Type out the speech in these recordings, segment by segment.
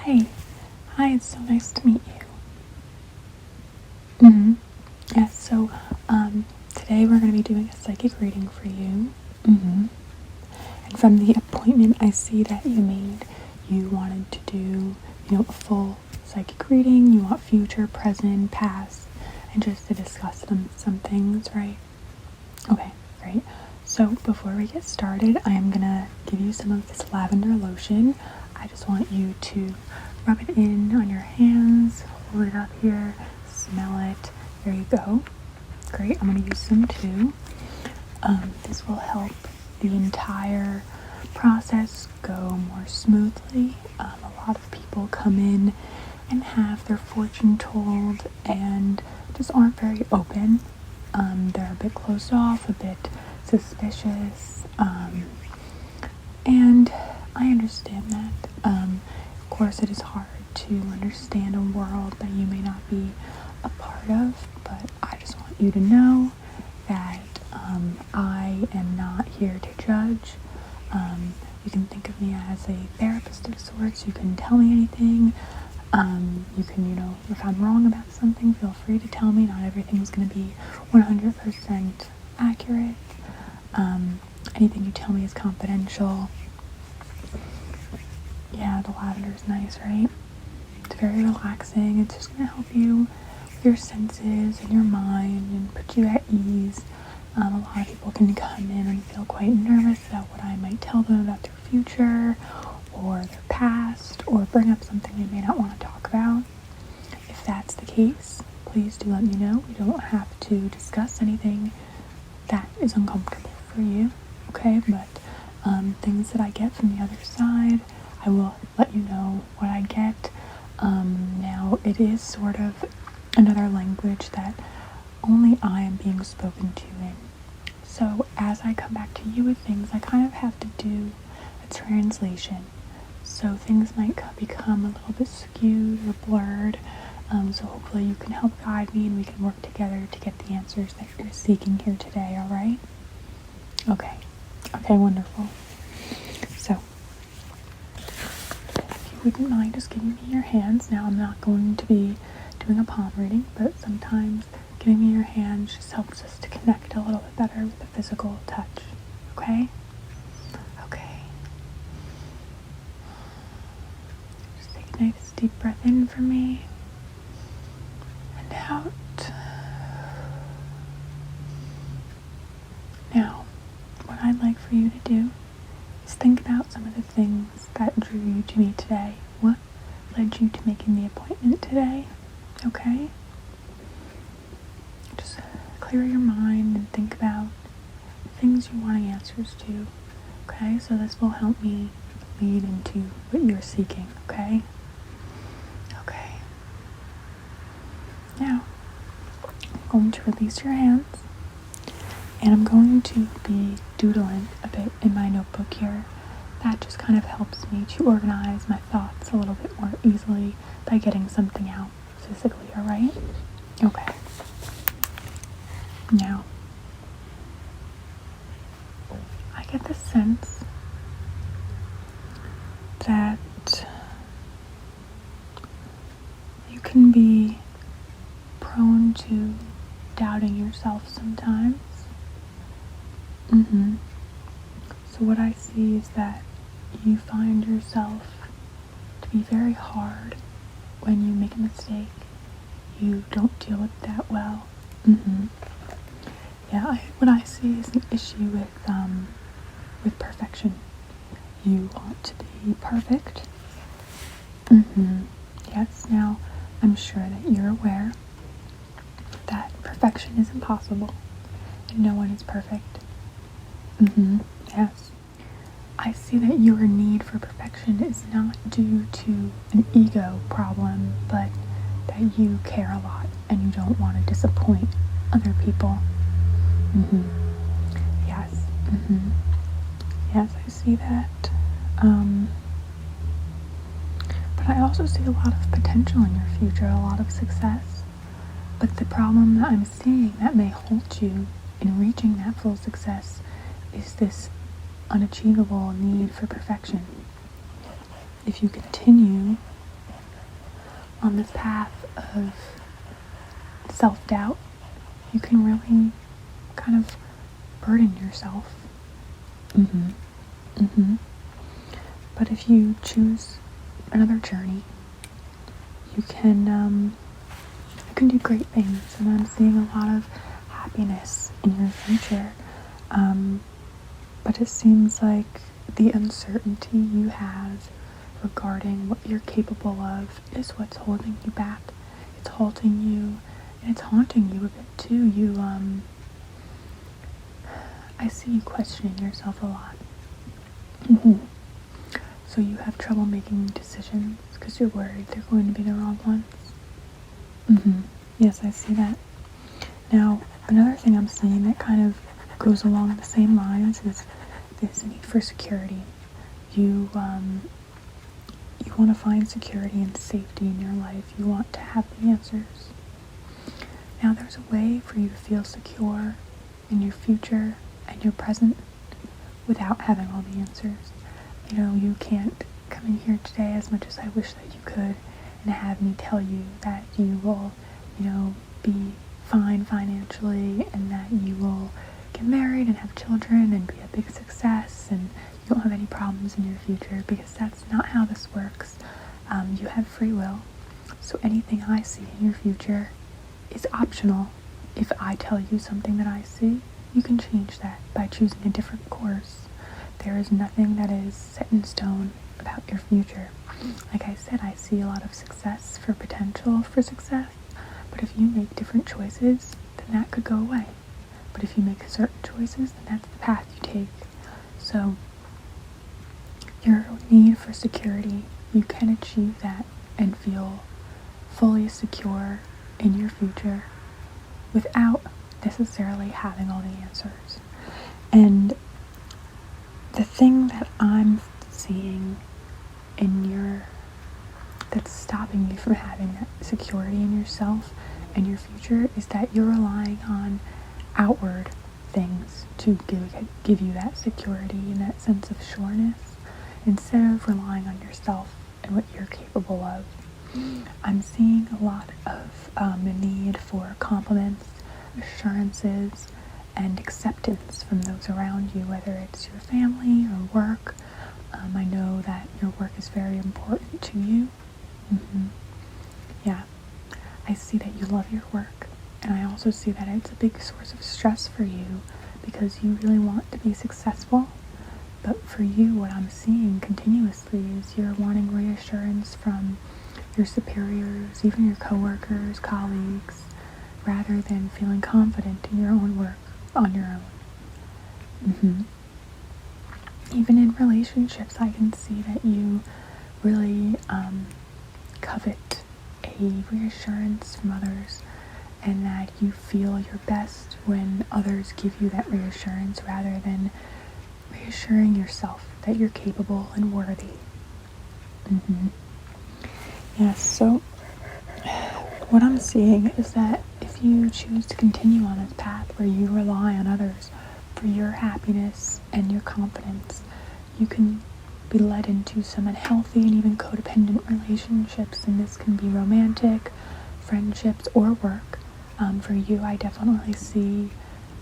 Hi. Hi, it's so nice to meet you. Yes, so today we're going to be doing a psychic reading for you. And from the appointment I see that you made, you wanted to do, a full psychic reading. You want future, present, past, and just to discuss some things, right? Okay, great. So before we get started, I am going to give you some of this lavender lotion. I just want you to rub it in on your hands, hold it up here, smell it. There you go. Great, I'm going to use some too. This will help the entire process go more smoothly. A lot of people come in and have their fortune told and just aren't very open. They're a bit closed off, a bit suspicious, and I understand that. Of course, it is hard to understand a world that you may not be a part of, but I just want you to know that I am not here to judge. You can think of me as a therapist of sorts. You can tell me anything. You can, if I'm wrong about something, feel free to tell me. Not everything's going to be 100% accurate. Anything you tell me is confidential. Yeah, the lavender is nice, right? It's very relaxing. It's just going to help you with your senses and your mind and put you at ease. A lot of people can come in and feel quite nervous about what I might tell them about their future or their past, or bring up something they may not want to talk about. If that's the case, please do let me know. We don't have to discuss anything that is uncomfortable for you, okay? But things that I get from the other side, I will let you know what I get. Now, it is sort of another language that only I am being spoken to in. So as I come back to you with things, I kind of have to do a translation. So things might become a little bit skewed or blurred. So hopefully you can help guide me and we can work together to get the answers that you're seeking here today, all right? Okay, wonderful. So, if you wouldn't mind just giving me your hands. Now, I'm not going to be doing a palm reading, but sometimes giving me your hands just helps us to connect a little bit better with the physical touch, okay? Okay. Just take a nice deep breath in for me and out. Now, what I'd like for you to do is think about some of the things that drew you to me today. What led you to making the appointment today? Okay? Just clear your mind and think about things you want answers to. Okay? So this will help me lead into what you're seeking. Okay? Okay. Now, I'm going to release your hands. And I'm going to be doodling a bit in my notebook here. That just kind of helps me to organize my thoughts a little bit more easily by getting something out physically, alright? Okay. Now, I get the sense that you can be prone to doubting yourself sometimes. So what I see is that you find yourself to be very hard when you make a mistake. You don't deal with that well. Yeah, what I see is an issue with perfection. You want to be perfect. Yes, now I'm sure that you're aware that perfection is impossible and no one is perfect. Yes. I see that your need for perfection is not due to an ego problem, but that you care a lot and you don't want to disappoint other people. Yes. Yes, I see that. But I also see a lot of potential in your future, a lot of success. But the problem that I'm seeing that may halt you in reaching that full success is this unachievable need for perfection. If you continue on this path of self-doubt, you can really kind of burden yourself. But if you choose another journey, you can do great things, and I'm seeing a lot of happiness in your future. But it seems like the uncertainty you have regarding what you're capable of is what's holding you back. It's halting you, and it's haunting you a bit too. I see you questioning yourself a lot. So you have trouble making decisions because you're worried they're going to be the wrong ones. Yes, I see that. Now, another thing I'm seeing that kind of goes along the same lines is this need for security. You want to find security and safety in your life. You want to have the answers. Now, there's a way for you to feel secure in your future and your present without having all the answers. You can't come in here today, as much as I wish that you could, and have me tell you that you will, be fine financially, and that you will get married and have children and be a big success, and you won't have any problems in your future, because that's not how this works. You have free will, so anything I see in your future is optional. If I tell you something that I see, you can change that by choosing a different course. There is nothing that is set in stone about your future. Like I said, I see a lot of success for potential for success, but if you make different choices, then that could go away. But if you make certain choices, then that's the path you take. So your need for security, you can achieve that and feel fully secure in your future without necessarily having all the answers. And the thing that I'm seeing that's stopping you from having that security in yourself and your future is that you're relying on outward things to give you that security and that sense of sureness, instead of relying on yourself and what you're capable of. I'm seeing a lot of the need for compliments, assurances, and acceptance from those around you, whether it's your family or work. I know that your work is very important to you. Yeah, I see that you love your work, and I also see that it's a big source of stress for you because you really want to be successful. But for you, what I'm seeing continuously is you're wanting reassurance from your superiors, even your coworkers, colleagues, rather than feeling confident in your own work on your own. Even in relationships, I can see that you really covet a reassurance from others, and that you feel your best when others give you that reassurance rather than reassuring yourself that you're capable and worthy. Yes, so what I'm seeing is that if you choose to continue on this path where you rely on others for your happiness and your confidence, you can be led into some unhealthy and even codependent relationships, and this can be romantic, friendships, or work. For you, I definitely see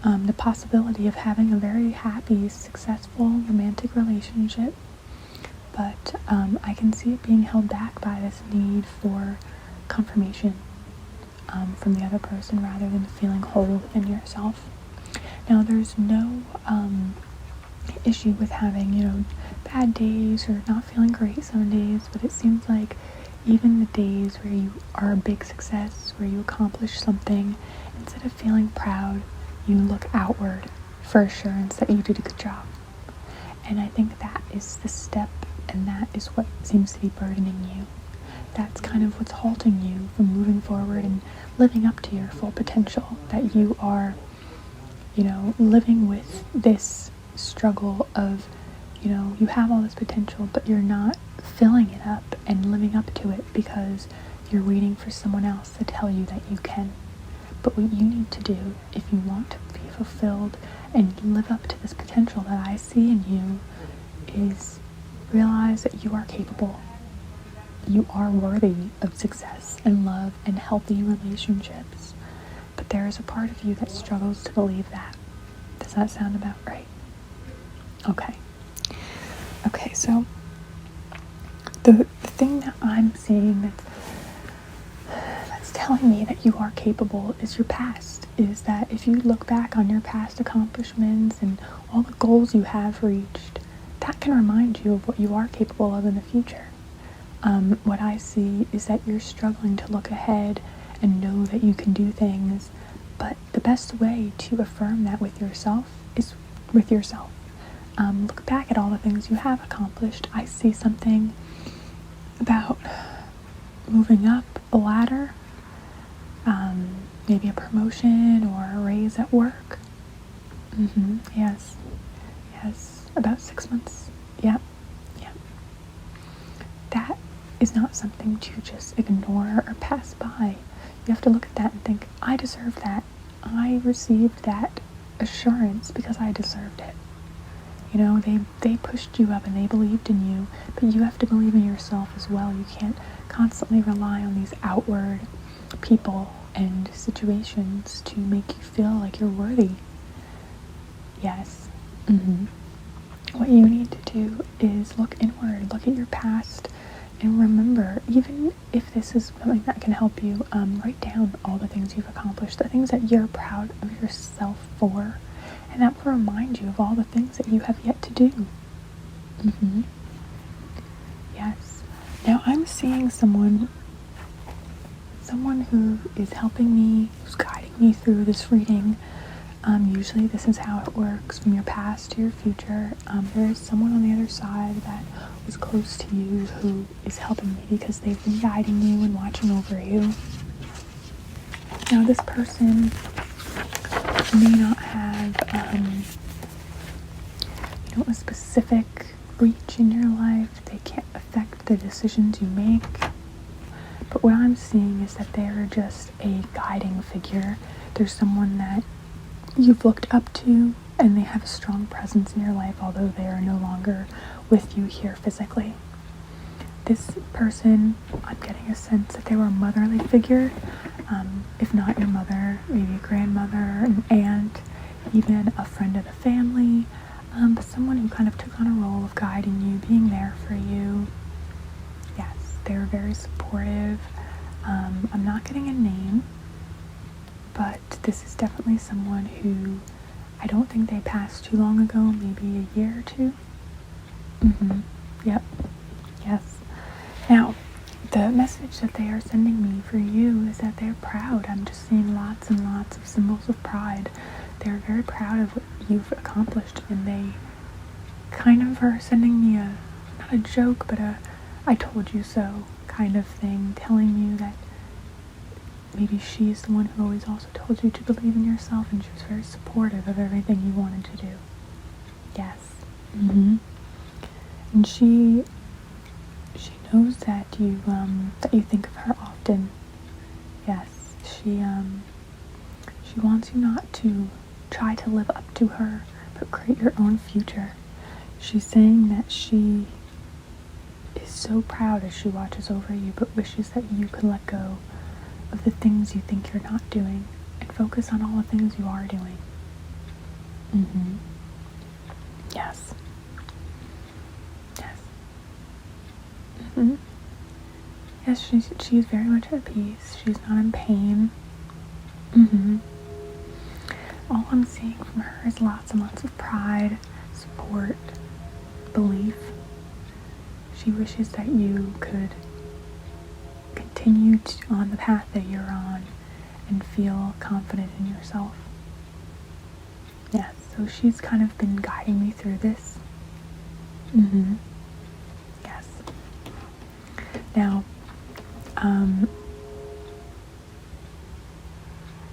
the possibility of having a very happy, successful, romantic relationship, but I can see it being held back by this need for confirmation from the other person rather than feeling whole within yourself. Now, there's no issue with having, bad days or not feeling great some days, but it seems like even the days where you are a big success, where you accomplish something, instead of feeling proud, you look outward for assurance that you did a good job. And I think that is the step, and that is what seems to be burdening you. That's kind of what's halting you from moving forward and living up to your full potential, that you are, living with this struggle of, you have all this potential, but you're not filling it up and living up to it because you're waiting for someone else to tell you that you can. But what you need to do, if you want to be fulfilled and live up to this potential that I see in you, is realize that you are capable. you are worthy of success and love and healthy relationships. But there is a part of you that struggles to believe that. Does that sound about right? Okay. Okay, so the thing that I'm seeing that's telling me that you are capable is your past. Is that if you look back on your past accomplishments and all the goals you have reached, that can remind you of what you are capable of in the future. What I see is that you're struggling to look ahead and know that you can do things, but the best way to affirm that with yourself is with yourself. Look back at all the things you have accomplished. I see something about moving up a ladder, maybe a promotion or a raise at work. Yes, about 6 months. Yeah. That is not something to just ignore or pass by. You have to look at that and think, I deserve that. I received that assurance because I deserved it. You know, they pushed you up and they believed in you, but you have to believe in yourself as well. You can't constantly rely on these outward people and situations to make you feel like you're worthy. Yes. What you need to do is look inward, look at your past, and remember, even if this is something that can help you, write down all the things you've accomplished, the things that you're proud of yourself for, and that will remind you of all the things that you have yet to do. Yes. Now I'm seeing someone who is helping me, who's guiding me through this reading. Usually this is how it works, from your past to your future. There is someone on the other side that was close to you who is helping you because they've been guiding you and watching over you. Now this person may not have a specific reach in your life. They can't affect the decisions you make. But what I'm seeing is that they're just a guiding figure. There's someone that you've looked up to, and they have a strong presence in your life, although they are no longer with you here physically. This person, I'm getting a sense that they were a motherly figure, if not your mother, maybe a grandmother, an aunt, even a friend of the family, but someone who kind of took on a role of guiding you, being there for you. Yes, they were very supportive. I'm not getting a name, but this is definitely someone who I don't think they passed too long ago, maybe a year or two. Yep. Yes. Now, the message that they are sending me for you is that they're proud. I'm just seeing lots and lots of symbols of pride. They're very proud of what you've accomplished, and they kind of are sending me not a joke, but a I told you so kind of thing, telling you that maybe she's the one who always also told you to believe in yourself, and she was very supportive of everything you wanted to do. Yes. And she knows that you think of her often. Yes. She wants you not to try to live up to her, but create your own future. She's saying that she is so proud as she watches over you, but wishes that you could let go of the things you think you're not doing and focus on all the things you are doing. Yes. Yes, she's very much at peace. She's not in pain. All I'm seeing from her is lots and lots of pride, support, belief. She wishes that you could continue on the path that you're on and feel confident in yourself. Yes, so she's kind of been guiding me through this. Yes. Now,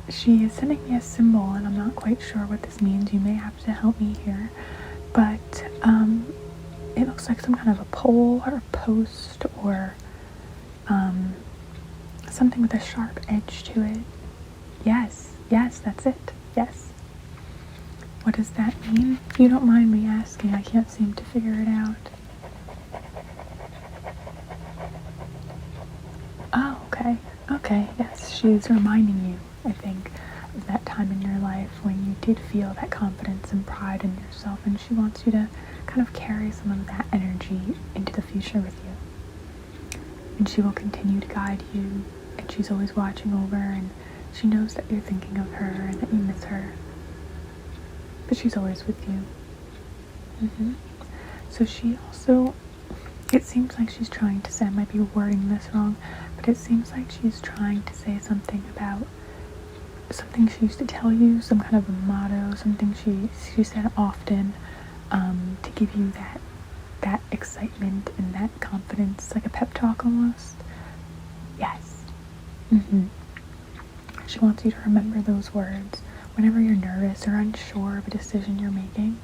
she is sending me a symbol, and I'm not quite sure what this means. You may have to help me here, but it looks like some kind of a pole or a post or something with a sharp edge to it. Yes, that's it. Yes. What does that mean? If you don't mind me asking, I can't seem to figure it out. Okay, yes, she's reminding you, I think, of that time in your life when you did feel that confidence and pride in yourself, and she wants you to kind of carry some of that energy into the future with you. And she will continue to guide you, and she's always watching over, and she knows that you're thinking of her and that you miss her. But she's always with you. So she also, it seems like she's trying to say, I might be wording this wrong, but it seems like she's trying to say something about something she used to tell you, some kind of a motto, something she said often, to give you that excitement and that confidence, like a pep talk almost. Yes. She wants you to remember those words whenever you're nervous or unsure of a decision you're making.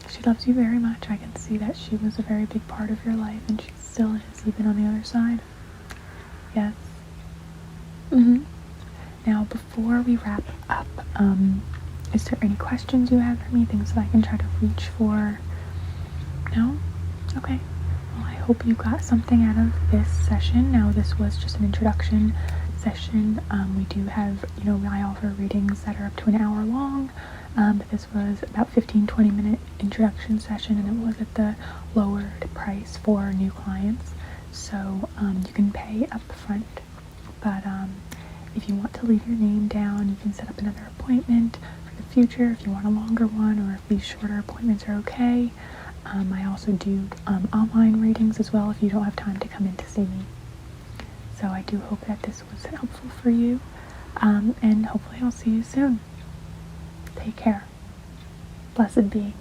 She loves you very much. I can see that she was a very big part of your life, and she still is, even on the other side. Yes. Now, before we wrap up, is there any questions you have for me, things that I can try to reach for? No? Okay. Well, I hope you got something out of this session. Now, this was just an introduction session. We do have, I offer readings that are up to an hour long, but this was about 15-20 minute introduction session, and it was at the lowered price for new clients. So you can pay up front, but if you want to leave your name down, you can set up another appointment for the future if you want a longer one, or if these shorter appointments are okay. I also do online readings as well if you don't have time to come in to see me. So I do hope that this was helpful for you, and hopefully I'll see you soon. Take care. Blessed be.